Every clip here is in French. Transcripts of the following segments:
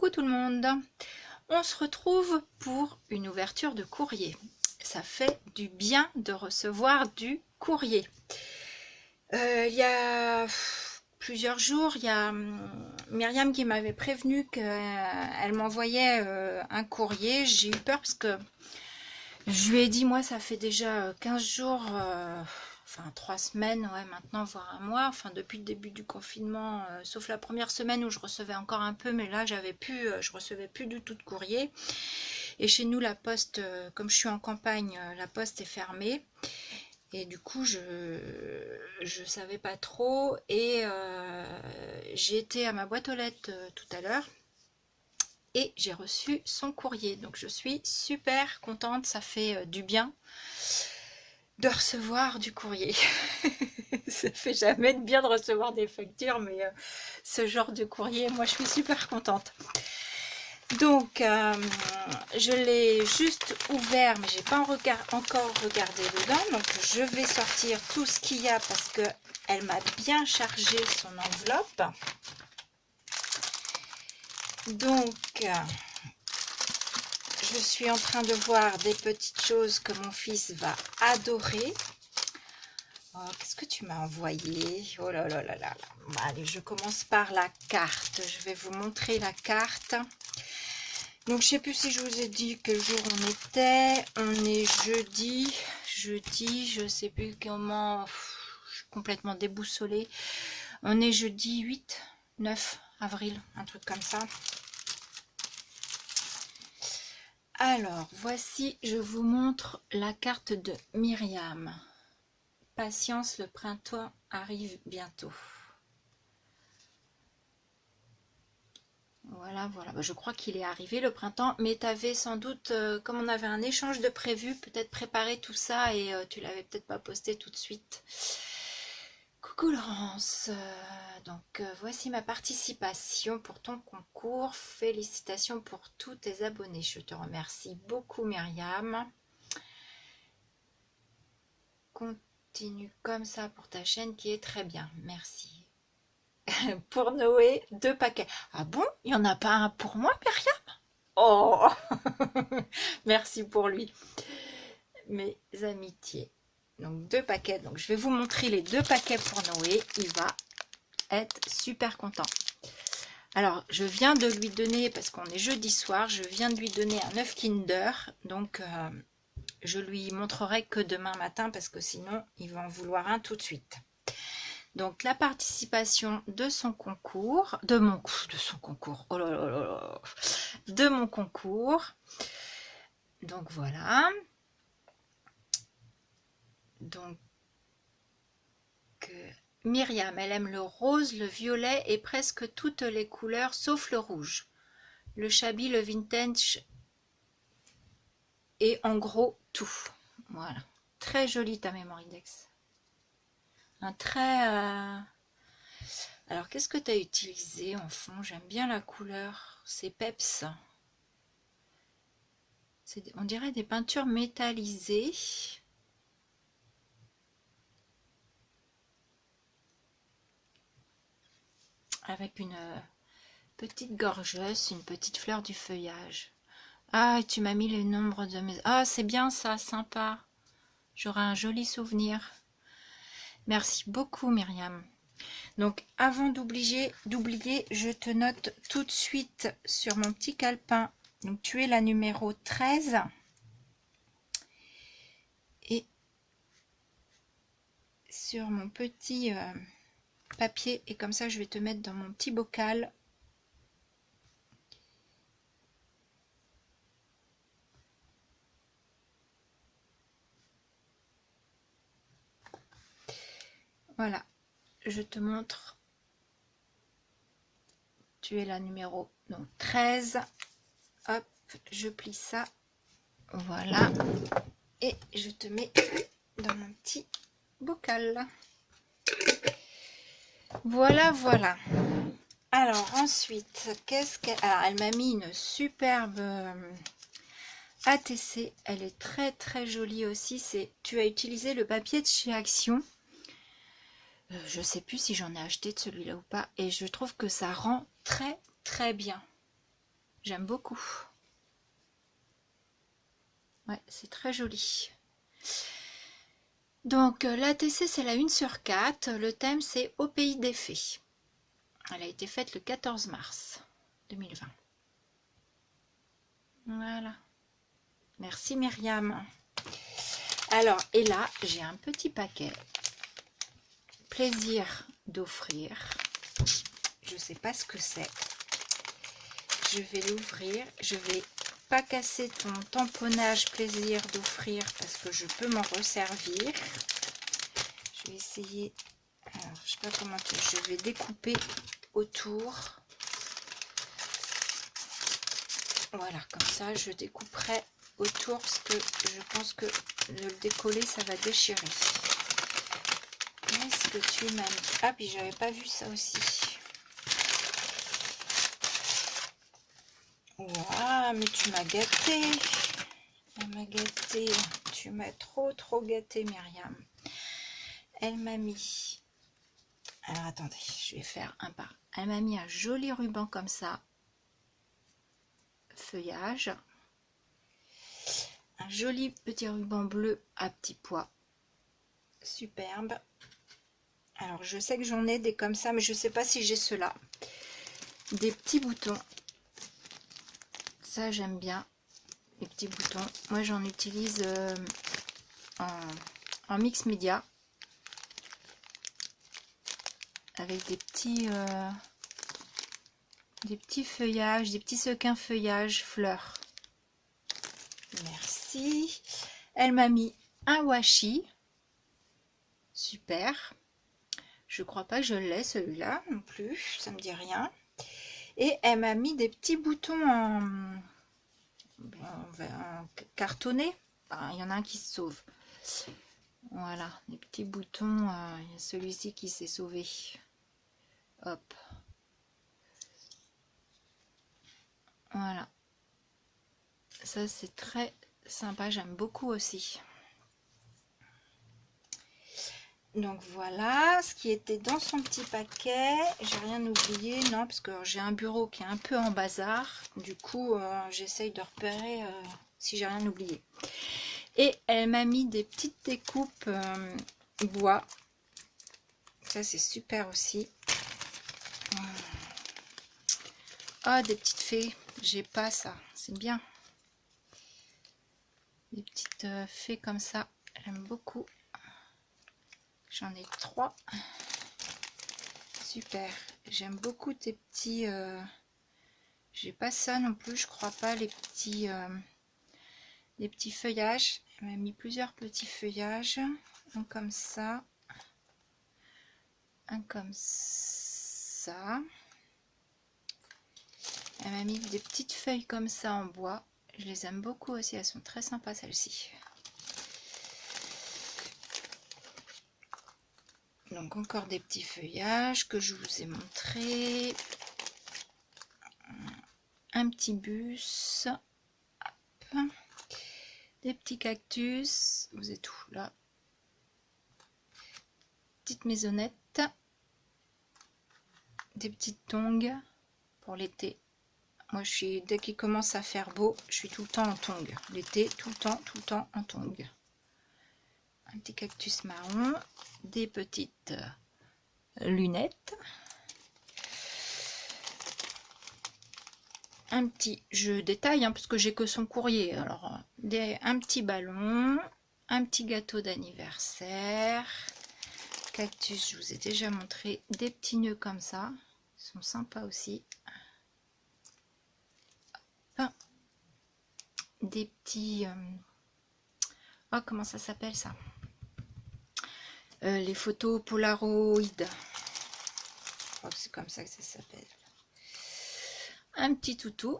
Coucou tout le monde, on se retrouve pour une ouverture de courrier. Ça fait du bien de recevoir du courrier. Il y a plusieurs jours, il y a Myriam qui m'avait prévenu qu'elle m'envoyait un courrier. J'ai eu peur parce que je lui ai dit, moi ça fait déjà 15 jours, enfin 3 semaines, ouais, maintenant, voire un mois, enfin depuis le début du confinement, sauf la première semaine où je recevais encore un peu, mais là je recevais plus du tout de courrier. Et chez nous la poste, comme je suis en campagne, la poste est fermée. Et du coup je savais pas trop, et j'ai été à ma boîte aux lettres tout à l'heure. Et j'ai reçu son courrier, donc je suis super contente, ça fait du bien de recevoir du courrier. Ça fait jamais de bien de recevoir des factures, mais ce genre de courrier, moi je suis super contente. Donc je l'ai juste ouvert, mais j'ai pas encore regardé dedans, donc je vais sortir tout ce qu'il y a parce que elle m'a bien chargé son enveloppe. Donc je suis en train de voir des petites choses que mon fils va adorer. Oh, qu'est-ce que tu m'as envoyé? Oh là là là là. Allez, je commence par la carte. Je vais vous montrer la carte. Donc, je sais plus si je vous ai dit quel jour on était. On est jeudi. Jeudi, je sais plus comment. Je suis complètement déboussolée. On est jeudi 8, 9 avril, un truc comme ça. Alors, voici, je vous montre la carte de Myriam. Patience, le printemps arrive bientôt. Voilà, voilà. Je crois qu'il est arrivé le printemps, mais tu avais sans doute, comme on avait un échange de prévu, peut-être préparé tout ça et tu l'avais peut-être pas posté tout de suite. Coucou Laurence. Donc voici ma participation pour ton concours. Félicitations pour tous tes abonnés. Je te remercie beaucoup Myriam. Continue comme ça pour ta chaîne qui est très bien. Merci. Pour Noé, 2 paquets. Ah bon? Il n'y en a pas un pour moi, Myriam? Oh! Merci pour lui. Mes amitiés. Donc 2 paquets. Donc je vais vous montrer les 2 paquets pour Noé. Il va être super content. Alors je viens de lui donner, parce qu'on est jeudi soir, je viens de lui donner un œuf Kinder. Donc je lui montrerai que demain matin parce que sinon il va en vouloir un tout de suite. Donc la participation de son concours, de son concours, oh là là là là, de mon concours. Donc voilà. Donc Myriam, elle aime le rose, le violet et presque toutes les couleurs sauf le rouge. Le shabby, le vintage et en gros tout. Voilà. Très jolie ta mémoire index. Un très... Alors, qu'est-ce que tu as utilisé en fond? J'aime bien la couleur. C'est Peps. On dirait des peintures métallisées. Avec une petite gorgeuse, une petite fleur du feuillage. Ah, tu m'as mis le nombre de mes... Ah, c'est bien ça, sympa. J'aurai un joli souvenir. Merci beaucoup, Myriam. Donc, avant d'oublier, je te note tout de suite sur mon petit calepin. Donc, tu es la numéro 13. Et sur mon petit papier, et comme ça, je vais te mettre dans mon petit bocal. Voilà, je te montre. Tu es la numéro donc 13. Hop, je plie ça. Voilà. Et je te mets dans mon petit bocal. Voilà, voilà. Alors ensuite, qu'est-ce qu'elle... Alors, elle m'a mis une superbe ATC. Elle est très très jolie aussi. Tu as utilisé le papier de chez Action. Je sais plus si j'en ai acheté de celui-là ou pas. Et je trouve que ça rend très très bien. j'aime beaucoup. Ouais, c'est très joli. Donc l'ATC c'est la 1/4. Le thème c'est Au pays des fées. Elle a été faite le 14 mars 2020. Voilà. Merci Myriam. Alors, et là, j'ai un petit paquet. Plaisir d'offrir. Je ne sais pas ce que c'est. Je vais l'ouvrir. Je vais pas casser ton tamponnage plaisir d'offrir parce que je peux m'en resservir. Je vais essayer. Alors, je sais pas comment je vais découper autour. Voilà, comme ça, je découperai autour parce que je pense que de le décoller, ça va déchirer. Qu'est-ce que tu m'as mis? Ah, puis j'avais pas vu ça aussi. Waouh, mais tu m'as gâté. Elle m'a gâté. Tu m'as trop gâté, Myriam. Elle m'a mis... Alors, attendez, je vais faire un par. Elle m'a mis un joli ruban comme ça. Feuillage. Un joli petit ruban bleu à petits pois. Superbe. Alors, je sais que j'en ai des comme ça, mais je ne sais pas si j'ai ceux-là. Des petits boutons. Ça, j'aime bien. Les petits boutons. Moi, j'en utilise en mix média. Avec des petits feuillages, des petits sequins feuillages fleurs. Merci. Elle m'a mis un washi. Super. Je crois pas que je l'ai celui-là non plus. Ça me dit rien. Et elle m'a mis des petits boutons en cartonné. Enfin, il y en a un qui se sauve. Voilà, des petits boutons. Il y a celui-ci qui s'est sauvé. Hop. Voilà. Ça, c'est très sympa. J'aime beaucoup aussi. Donc voilà ce qui était dans son petit paquet. J'ai rien oublié, non, parce que j'ai un bureau qui est un peu en bazar. Du coup, j'essaye de repérer si j'ai rien oublié. Et elle m'a mis des petites découpes bois. Ça, c'est super aussi. Ah, des petites fées. J'ai pas ça. C'est bien. Des petites fées comme ça. J'aime beaucoup. J'en ai 3. Super. J'aime beaucoup tes petits... J'ai pas ça non plus, je crois pas, les petits feuillages. Elle m'a mis plusieurs petits feuillages. Un comme ça. Un comme ça. Elle m'a mis des petites feuilles comme ça en bois. Je les aime beaucoup aussi, elles sont très sympas celles-ci. Donc encore des petits feuillages que je vous ai montré. Un petit bus. Hop. Des petits cactus. Vous êtes où là? Petite maisonnette. Des petites tongs pour l'été. Moi, dès qu'il commence à faire beau, je suis tout le temps en tongs. L'été, tout le temps en tongs. Un petit cactus marron, des petites lunettes, un petit, je détaille hein, parce que j'ai que son courrier. Alors, un petit ballon, un petit gâteau d'anniversaire, cactus, je vous ai déjà montré, des petits nœuds comme ça, ils sont sympas aussi. Hop. Des petits, oh comment ça s'appelle ça? Les photos Polaroid. Je crois que c'est comme ça que ça s'appelle. Un petit toutou.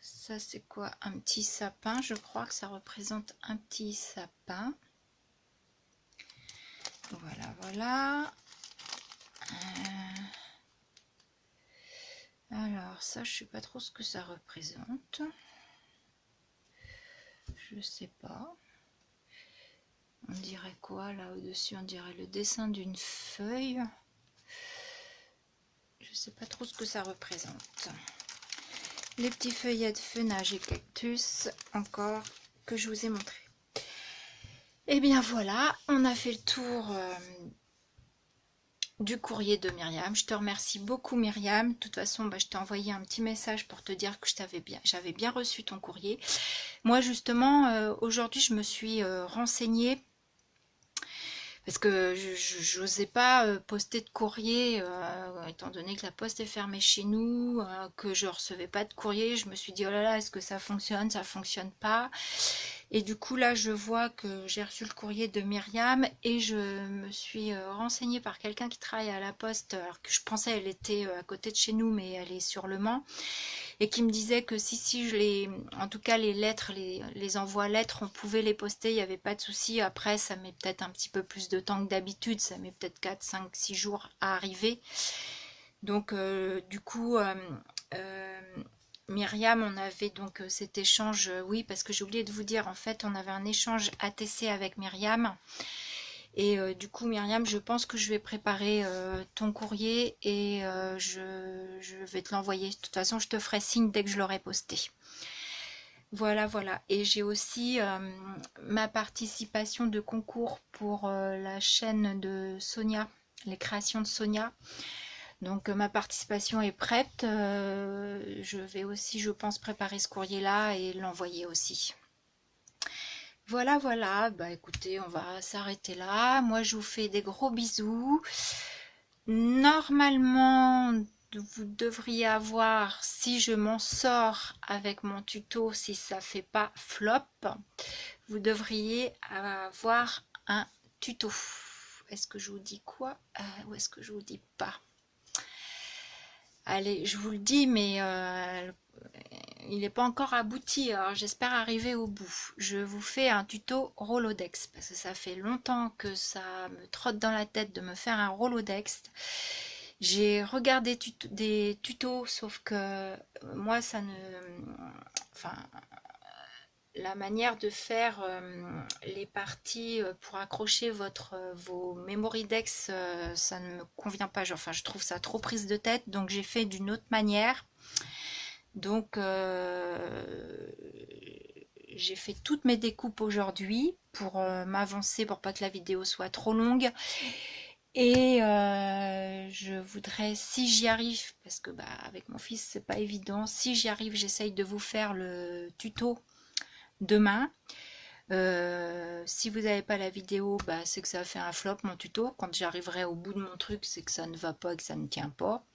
Ça c'est quoi? Un petit sapin. Je crois que ça représente un petit sapin. Voilà, voilà. Alors ça, je sais pas trop ce que ça représente. Je sais pas. On dirait quoi là au-dessus? On dirait le dessin d'une feuille. sais pas trop ce que ça représente. Les petits feuillets de fenage et cactus, encore, que je vous ai montré. Et bien voilà, on a fait le tour du courrier de Myriam. Je te remercie beaucoup Myriam. De toute façon, je t'ai envoyé un petit message pour te dire que j'avais bien reçu ton courrier. Moi justement, aujourd'hui je me suis renseignée parce que je n'osais pas poster de courrier, étant donné que la poste est fermée chez nous, que je recevais pas de courrier. Je me suis dit, oh là là, est-ce que ça fonctionne pas? Et du coup, là, je vois que j'ai reçu le courrier de Myriam et je me suis renseignée par quelqu'un qui travaille à la poste, alors que je pensais elle était à côté de chez nous, mais elle est sur Le Mans. Et qui me disait que si en tout cas les lettres, les envois lettres, on pouvait les poster, il n'y avait pas de souci. Après, ça met peut-être un petit peu plus de temps que d'habitude, ça met peut-être 4, 5, 6 jours à arriver. Donc, du coup, Myriam, on avait donc cet échange, oui, parce que j'ai oublié de vous dire, en fait, on avait un échange ATC avec Myriam. Et du coup, Myriam, je pense que je vais préparer ton courrier et je vais te l'envoyer. De toute façon, je te ferai signe dès que je l'aurai posté. Voilà, voilà. Et j'ai aussi ma participation de concours pour la chaîne de Sonia, les créations de Sonia. Donc ma participation est prête. Je vais aussi, je pense, préparer ce courrier-là et l'envoyer aussi. Voilà, voilà, écoutez, on va s'arrêter là. Moi, je vous fais des gros bisous. Normalement, vous devriez avoir, si je m'en sors avec mon tuto, si ça fait pas flop, vous devriez avoir un tuto. Est-ce que je vous dis quoi ou est-ce que je vous dis pas? Allez, je vous le dis, mais il n'est pas encore abouti, alors j'espère arriver au bout. Je vous fais un tuto Rolodex, parce que ça fait longtemps que ça me trotte dans la tête de me faire un Rolodex. J'ai regardé des tutos, sauf que moi, ça ne... Enfin, la manière de faire les parties pour accrocher vos Memoridex, ça ne me convient pas. Enfin, je trouve ça trop prise de tête, donc j'ai fait d'une autre manière. Donc, j'ai fait toutes mes découpes aujourd'hui pour m'avancer, pour pas que la vidéo soit trop longue. Et je voudrais, si j'y arrive, parce que avec mon fils c'est pas évident, si j'y arrive, j'essaye de vous faire le tuto demain. Si vous n'avez pas la vidéo, c'est que ça a fait un flop mon tuto. Quand j'arriverai au bout de mon truc, c'est que ça ne va pas et que ça ne tient pas.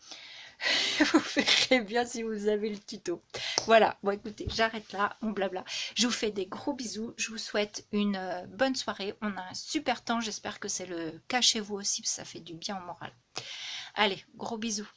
Vous verrez bien si vous avez le tuto. Voilà, bon écoutez, j'arrête là, mon blabla. Je vous fais des gros bisous, je vous souhaite une bonne soirée. On a un super temps, j'espère que c'est le cas chez vous aussi, parce que ça fait du bien au moral. Allez, gros bisous.